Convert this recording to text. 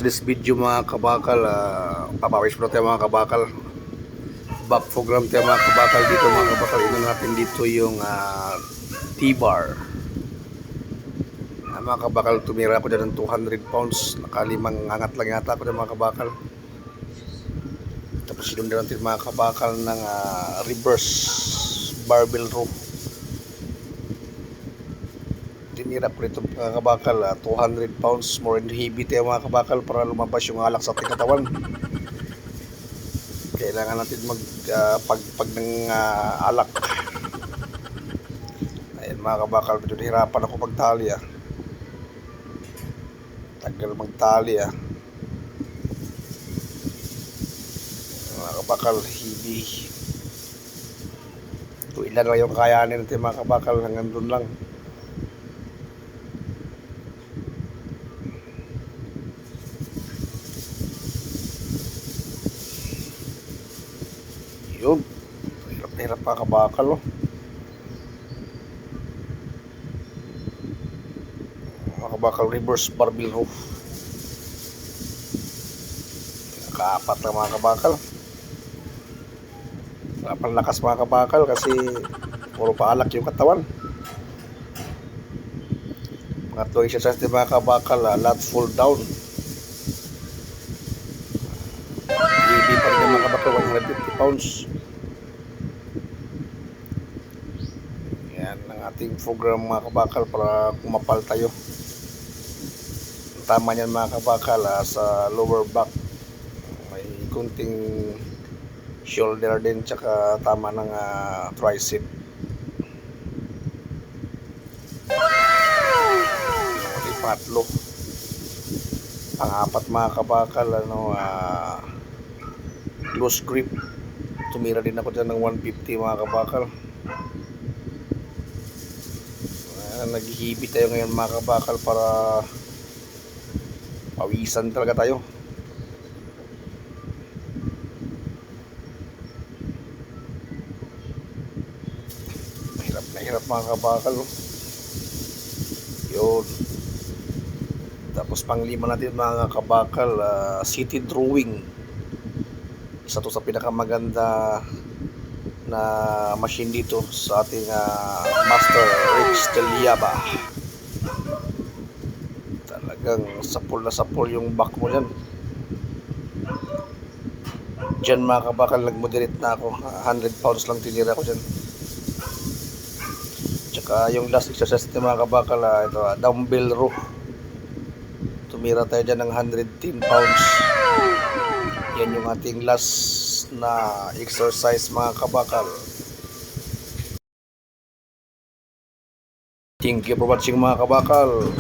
today's video mga kabakal, papawis mo tayo mga kabakal. Back program tayo mga kabakal dito mga kabakal. Ino natin dito yung T-bar. Mga kabakal, tumira ako dyan ng 200 pounds. Nakalimang angat lang yata ako dyan mga kabakal. Tapos sinundan natin mga kabakal ng reverse barbell row. Tinira ko rito mga kabakal, 200 pounds more and heavy tayo mga kabakal para lumabas yung alak sa ating katawan. Kailangan natin pagpag ng alak. Ayun mga kabakal, medyo nahirapan ako pagtali tagal magtali mga kabakal, heavy. Ito ilan lang yung kakayanin natin mga kabakal, hanggang doon lang. Yun, hirap na hirap mga kabakal mga kabakal, reverse barbell row. Nakaapat na mga kabakal. Wala pang lakas mga kabakal kasi puro paalak yung katawan. Mga 2 exercise din mga kabakal, lat full down. Hindi pa rin mga kabakal, 150 pounds. Yan ang ating program mga kabakal para kumapal tayo. Tama yan mga kabakal, sa lower back. May kunting shoulder din, tsaka tama ng tricep. Yung patlo. Pang-apat mga kabakal, close grip. Tumira din ako dyan ng 150 mga kabakal. Naghihibi tayo ngayon mga kabakal para pawisan talaga tayo. Mahirap mga kabakal yun. Tapos panglima natin mga kabakal, seated rowing. Isa to sa pinakamaganda na machine dito sa ating Master Rich Deliaba. Talagang sapol na sapol yung back mo dyan mga kabakal. Nagmoderate na ako, 100 pounds lang tinira ko dyan. Tsaka yung last exercise natin mga kabakal, ito, dumbbell row. Tumira tayo dyan ng 110 pounds. Yan yung ating last na exercise mga kabakal. Thank you for watching mga kabakal.